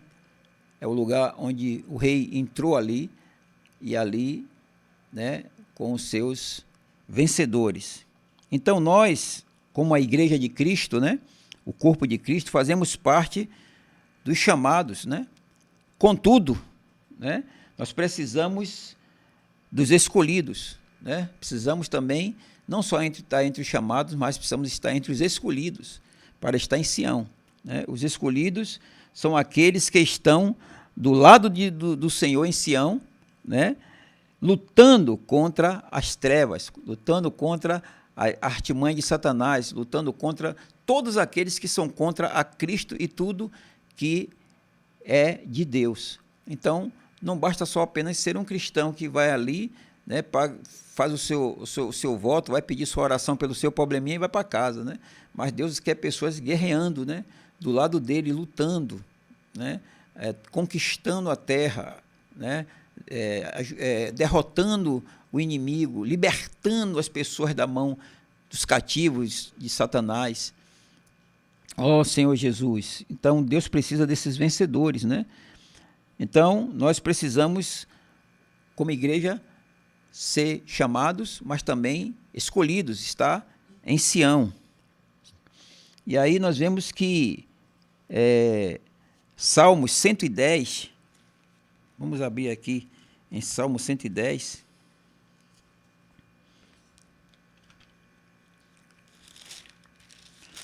é o lugar onde o rei entrou ali, e ali, né, com os seus vencedores. Então nós, como a Igreja de Cristo, né, o corpo de Cristo, fazemos parte dos chamados, né? Contudo, né, nós precisamos dos escolhidos, né? Precisamos também, não só estar entre os chamados, mas precisamos estar entre os escolhidos, para estar em Sião, né? Os escolhidos são aqueles que estão do lado do Senhor em Sião, né? Lutando contra as trevas, lutando contra a artimanha de Satanás, lutando contra todos aqueles que são contra a Cristo e tudo que é de Deus. Então, não basta só apenas ser um cristão que vai ali, né, faz o seu voto, vai pedir sua oração pelo seu probleminha e vai para casa, né? Mas Deus quer pessoas guerreando, né, do lado dele, lutando, né, conquistando a terra, né, derrotando o inimigo, libertando as pessoas da mão dos cativos de Satanás. Ó Senhor Jesus, então Deus precisa desses vencedores, né? Então nós precisamos, como igreja, ser chamados, mas também escolhidos, estar em Sião. E aí nós vemos que Salmos 110, vamos abrir aqui em Salmo 110.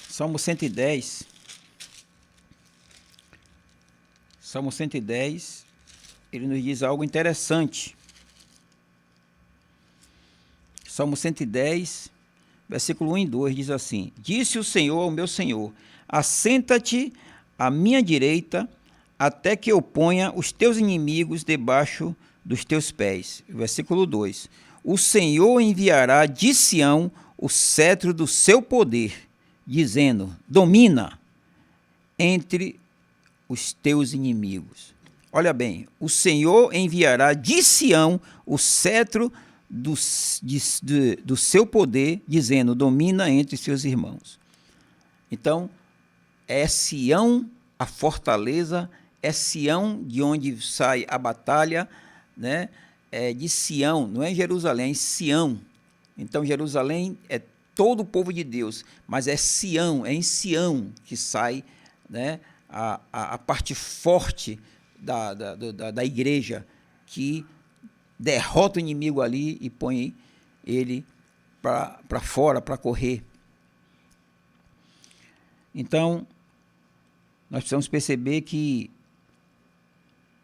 Salmo 110. Salmo 110, ele nos diz algo interessante. Salmo 110, versículo 1 e 2 diz assim: Disse o Senhor ao meu Senhor: assenta-te à minha direita, até que eu ponha os teus inimigos debaixo dos teus pés. Versículo 2: O Senhor enviará de Sião o cetro do seu poder, dizendo: domina entre os teus inimigos. Olha bem, o Senhor enviará de Sião o cetro do seu poder, dizendo: domina entre seus irmãos. Então, é Sião a fortaleza, é Sião de onde sai a batalha, né? É de Sião, não é Jerusalém, é Sião. Então, Jerusalém é todo o povo de Deus, mas é Sião, é em Sião que sai, né, a parte forte da igreja, que derrota o inimigo ali e põe ele para fora, para correr. Então, nós precisamos perceber que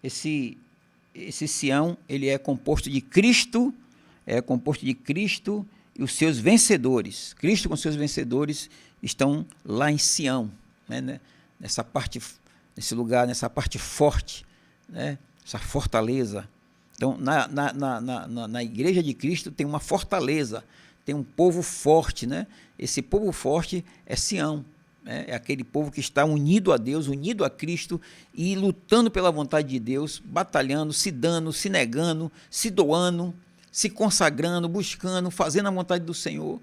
esse Sião, ele é composto de Cristo, e os seus vencedores. Cristo com seus vencedores estão lá em Sião, né? Nesse lugar, nessa parte forte, né? Essa fortaleza. Então, na igreja de Cristo tem uma fortaleza, tem um povo forte, né? Esse povo forte é Sião, né? É aquele povo que está unido a Deus, unido a Cristo e lutando pela vontade de Deus, batalhando, se dando, se negando, se doando, se consagrando, buscando, fazendo a vontade do Senhor.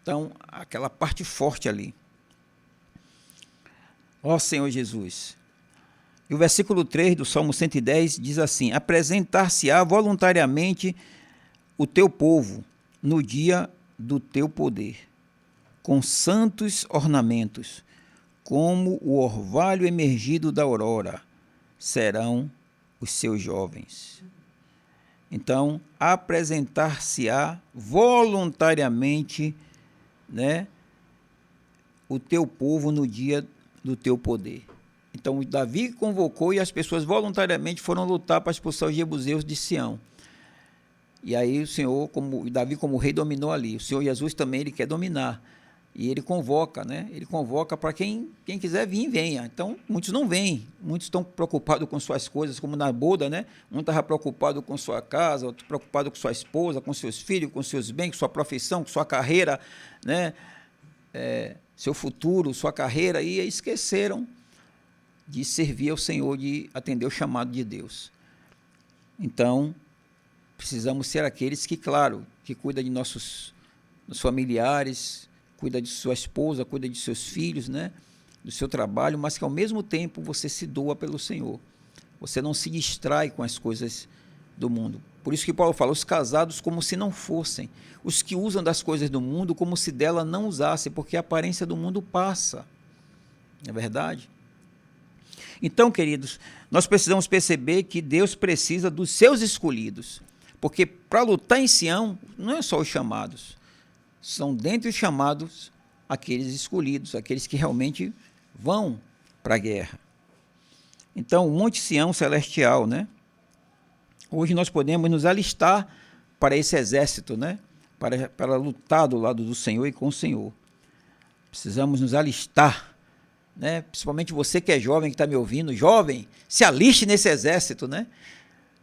Então, aquela parte forte ali. Ó Senhor Jesus. E o versículo 3 do Salmo 110 diz assim: apresentar-se-á voluntariamente o teu povo no dia do teu poder, com santos ornamentos, como o orvalho emergido da aurora, serão os seus jovens. Então, apresentar-se-á voluntariamente, né, o teu povo no dia do teu poder. Então, Davi convocou e as pessoas voluntariamente foram lutar para expulsar os jebuseus de Sião. E aí o Senhor, Davi como rei, dominou ali. O Senhor Jesus também, ele quer dominar. E ele convoca, né? Ele convoca para quem quiser vir, venha. Então, muitos não vêm. Muitos estão preocupados com suas coisas, como na boda, né? Um estava preocupado com sua casa, outro preocupado com sua esposa, com seus filhos, com seus bens, com sua profissão, com sua carreira, né? Seu futuro, sua carreira, e esqueceram de servir ao Senhor, de atender o chamado de Deus. Então, precisamos ser aqueles que, claro, que cuidam de nossos familiares, cuida de sua esposa, cuida de seus filhos, né? Do seu trabalho, mas que ao mesmo tempo você se doa pelo Senhor. Você não se distrai com as coisas do mundo. Por isso que Paulo fala, os casados como se não fossem, os que usam das coisas do mundo como se dela não usassem, porque a aparência do mundo passa. Não é verdade? Então, queridos, nós precisamos perceber que Deus precisa dos seus escolhidos, porque para lutar em Sião, não é só os chamados, são dentre os chamados aqueles escolhidos, aqueles que realmente vão para a guerra. Então, o Monte Sião Celestial, né? Hoje nós podemos nos alistar para esse exército, né? Para lutar do lado do Senhor e com o Senhor. Precisamos nos alistar, né? Principalmente você que é jovem, que está me ouvindo, jovem, se aliste nesse exército, né?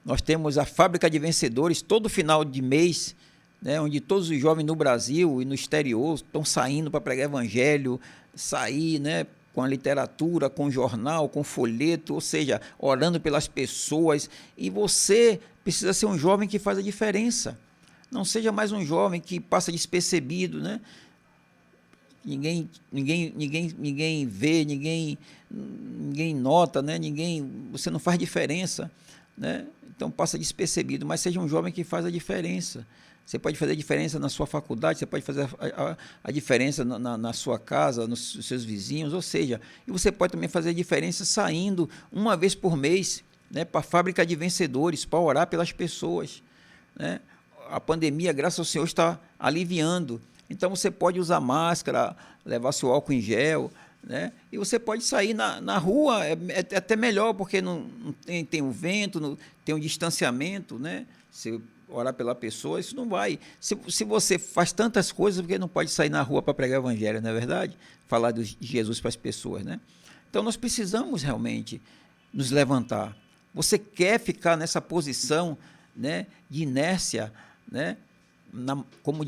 Nós temos a Fábrica de Vencedores todo final de mês, né, onde todos os jovens no Brasil e no exterior estão saindo para pregar evangelho, sair, né, com a literatura, com jornal, com folheto, ou seja, orando pelas pessoas. E você precisa ser um jovem que faz a diferença. Não seja mais um jovem que passa despercebido, né? Ninguém vê, ninguém nota, né? Você não faz diferença, né? Então passa despercebido, mas seja um jovem que faz a diferença, Você pode fazer a diferença na sua faculdade, você pode fazer a diferença na sua casa, nos seus vizinhos, ou seja, e você pode também fazer a diferença saindo uma vez por mês, né, para a fábrica de vencedores, para orar pelas pessoas, né? A pandemia, graças ao Senhor, está aliviando. Então você pode usar máscara, levar seu álcool em gel, né? E você pode sair na rua, é até melhor, porque não tem o vento, tem o distanciamento, né? Se orar pela pessoa, isso não vai. Se você faz tantas coisas, porque não pode sair na rua para pregar o evangelho, não é verdade? Falar de Jesus para as pessoas, né? Então nós precisamos realmente nos levantar. Você quer ficar nessa posição, né, de inércia, né? Como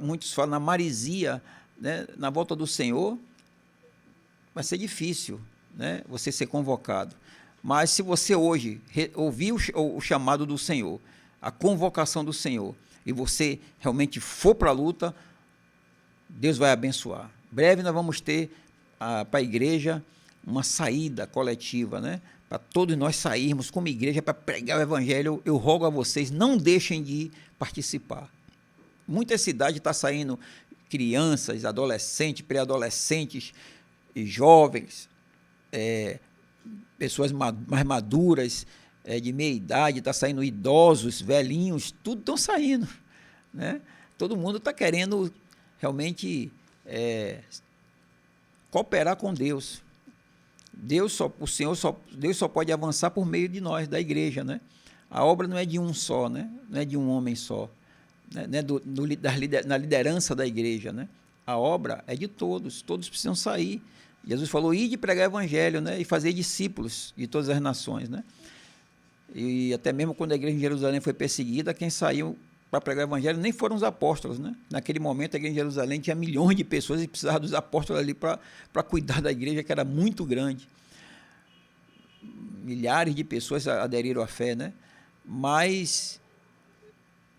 muitos falam, na maresia, né, na volta do Senhor? Vai ser difícil, né, você ser convocado. Mas se você hoje ouvir o chamado do Senhor, a convocação do Senhor, e você realmente for para a luta, Deus vai abençoar. Breve nós vamos ter para a igreja uma saída coletiva, né, para todos nós sairmos como igreja para pregar o evangelho. Eu rogo a vocês, não deixem de participar. Muitas cidades estão saindo crianças, adolescentes, pré-adolescentes e jovens, pessoas mais maduras, de meia idade, está saindo idosos, velhinhos, tudo estão saindo, né? Todo mundo está querendo realmente cooperar com Deus. Deus só pode avançar por meio de nós, da igreja, né? A obra não é de um só, né? Não é de um homem só, né? Na liderança da igreja, né? A obra é de todos precisam sair. Jesus falou, ide pregar o evangelho, né? E fazer discípulos de todas as nações, né? E até mesmo quando a igreja em Jerusalém foi perseguida, quem saiu para pregar o evangelho nem foram os apóstolos, né? Naquele momento a igreja em Jerusalém tinha milhões de pessoas e precisava dos apóstolos ali para cuidar da igreja, que era muito grande. Milhares de pessoas aderiram à fé, né? Mas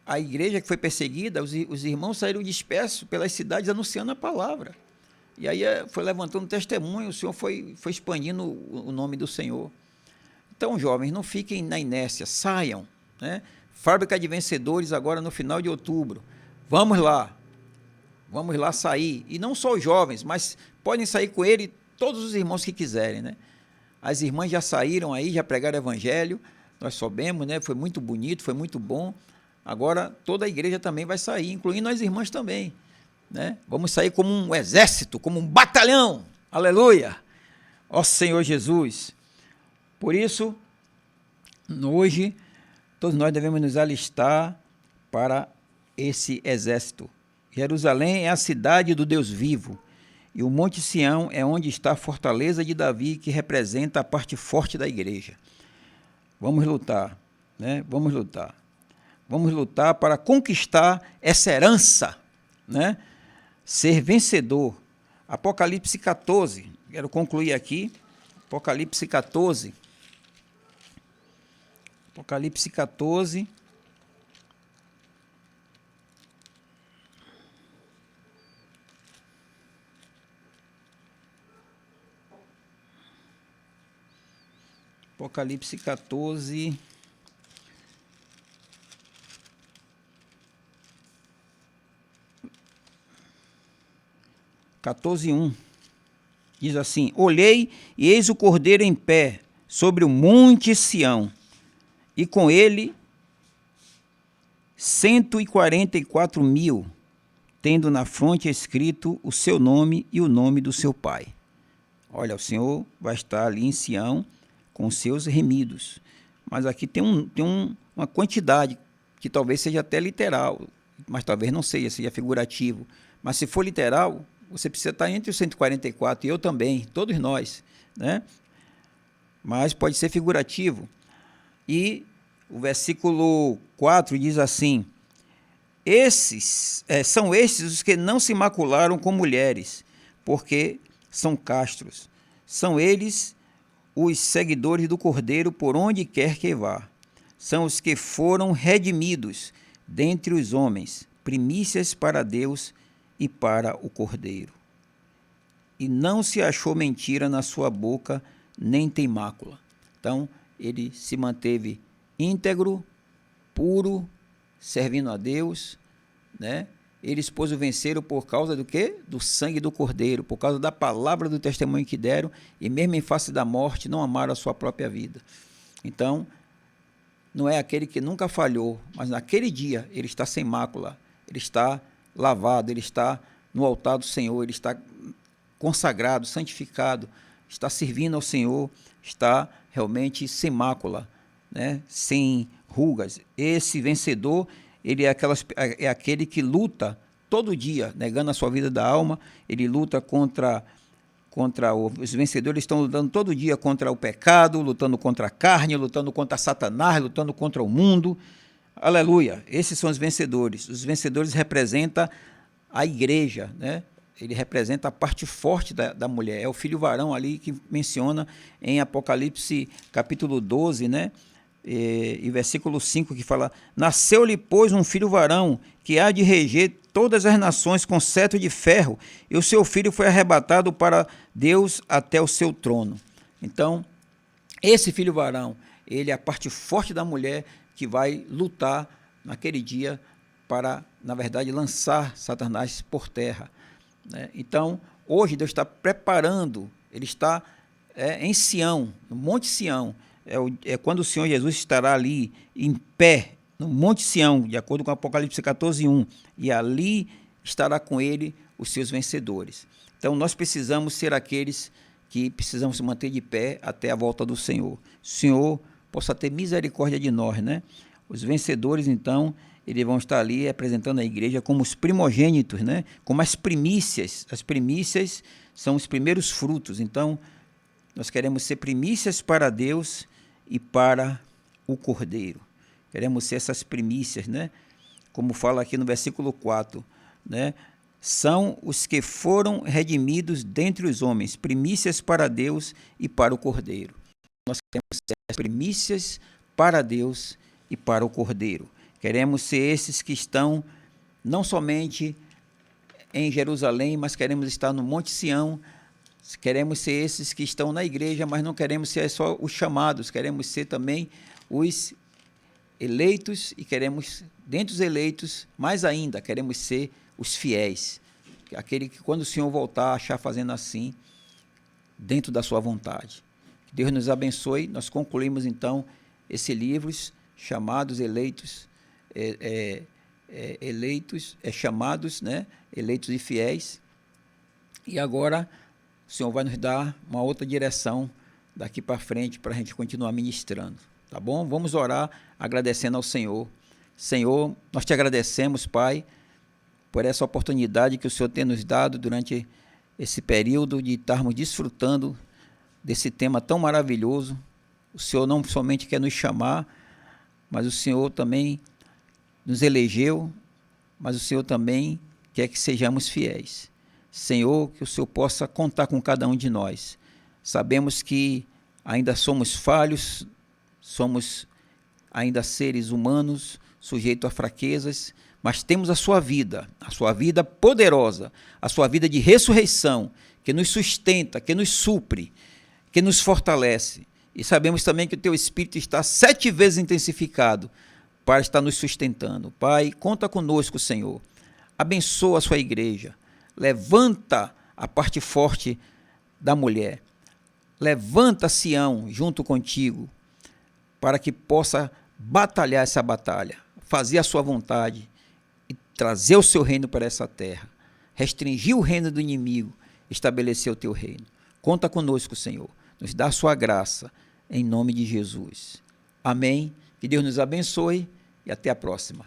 a igreja que foi perseguida, os irmãos saíram dispersos pelas cidades anunciando a palavra. E aí foi levantando testemunho, o Senhor foi expandindo o nome do Senhor. Então, jovens, não fiquem na inércia, saiam, né? Fábrica de vencedores agora no final de outubro. Vamos lá sair. E não só os jovens, mas podem sair com ele todos os irmãos que quiserem, né? As irmãs já saíram aí, já pregaram o evangelho, nós soubemos, né? Foi muito bonito, foi muito bom. Agora toda a igreja também vai sair, incluindo as irmãs também, né? Vamos sair como um exército, como um batalhão. Aleluia! Ó Senhor Jesus! Por isso, hoje, todos nós devemos nos alistar para esse exército. Jerusalém é a cidade do Deus vivo, e o Monte Sião é onde está a fortaleza de Davi, que representa a parte forte da igreja. Vamos lutar, né? Vamos lutar. Vamos lutar para conquistar essa herança, né? Ser vencedor. Apocalipse 14, quero concluir aqui. Apocalipse 14. Apocalipse 14. Apocalipse 14. Diz assim: olhei e eis o Cordeiro em pé sobre o monte Sião, e com ele 144.000, tendo na fronte escrito o seu nome e o nome do seu pai. Olha, o Senhor vai estar ali em Sião com seus remidos. Mas aqui tem uma quantidade que talvez seja até literal, mas talvez não seja figurativo. Mas se for literal, você precisa estar entre os 144, e eu também, todos nós, né? Mas pode ser figurativo. E o versículo 4 diz assim: são estes os que não se macularam com mulheres, porque são castros. São eles os seguidores do Cordeiro por onde quer que vá. São os que foram redimidos dentre os homens, primícias para Deus e para o Cordeiro. E não se achou mentira na sua boca, nem tem mácula. Então, ele se manteve íntegro, puro, servindo a Deus, né? Eles, pois, o venceram por causa do quê? Do sangue do Cordeiro, por causa da palavra do testemunho que deram, e mesmo em face da morte, não amaram a sua própria vida. Então, não é aquele que nunca falhou, mas naquele dia ele está sem mácula, ele está lavado, ele está no altar do Senhor, ele está consagrado, santificado, está servindo ao Senhor, está realmente sem mácula, né? Sem rugas. Esse vencedor, ele é aquele que luta todo dia, negando a sua vida da alma, ele luta contra os vencedores estão lutando todo dia contra o pecado, lutando contra a carne, lutando contra Satanás, lutando contra o mundo. Aleluia! Esses são os vencedores. Os vencedores representam a igreja, né? Ele representa a parte forte da mulher. É o filho varão ali que menciona em Apocalipse capítulo 12, né? E versículo 5, que fala: nasceu-lhe, pois, um filho varão, que há de reger todas as nações com cetro de ferro, e o seu filho foi arrebatado para Deus até o seu trono. Então, esse filho varão, ele é a parte forte da mulher que vai lutar naquele dia para, na verdade, lançar Satanás por terra, né? Então, hoje Deus está preparando, ele está em Sião, no Monte Sião, é quando o Senhor Jesus estará ali em pé, no Monte Sião, de acordo com Apocalipse 14:1, e ali estará com ele os seus vencedores. Então, nós precisamos ser aqueles que precisamos se manter de pé até a volta do Senhor. O Senhor possa ter misericórdia de nós, né? Os vencedores, então, eles vão estar ali apresentando a igreja como os primogênitos, né? Como as primícias. As primícias são os primeiros frutos. Então, nós queremos ser primícias para Deus e para o Cordeiro. Queremos ser essas primícias, né? Como fala aqui no versículo 4, né? São os que foram redimidos dentre os homens, primícias para Deus e para o Cordeiro. Nós queremos ser as primícias para Deus e para o Cordeiro. Queremos ser esses que estão não somente em Jerusalém, mas queremos estar no Monte Sião. Queremos ser esses que estão na igreja, mas não queremos ser só os chamados, queremos ser também os eleitos e queremos, dentre os eleitos, mais ainda, queremos ser os fiéis. Aquele que, quando o Senhor voltar, achar fazendo assim, dentro da sua vontade. Que Deus nos abençoe. Nós concluímos, então, esse livro, chamados, eleitos, chamados, né? Eleitos e fiéis. E agora o Senhor vai nos dar uma outra direção daqui para frente para a gente continuar ministrando, tá bom? Vamos orar agradecendo ao Senhor. Senhor, nós te agradecemos, Pai, por essa oportunidade que o Senhor tem nos dado durante esse período de estarmos desfrutando desse tema tão maravilhoso. O Senhor não somente quer nos chamar, mas o Senhor também nos elegeu, mas o Senhor também quer que sejamos fiéis. Senhor, que o Senhor possa contar com cada um de nós. Sabemos que ainda somos falhos, somos ainda seres humanos, sujeitos a fraquezas, mas temos a sua vida poderosa, a sua vida de ressurreição, que nos sustenta, que nos supre, que nos fortalece. E sabemos também que o teu Espírito está 7 vezes intensificado para estar nos sustentando. Pai, conta conosco, Senhor. Abençoa a sua igreja. Levanta a parte forte da mulher. Levanta Sião junto contigo, para que possa batalhar essa batalha, fazer a sua vontade e trazer o seu reino para essa terra. Restringir o reino do inimigo, estabelecer o teu reino. Conta conosco, Senhor. Nos dá a sua graça, em nome de Jesus. Amém. Que Deus nos abençoe e até a próxima.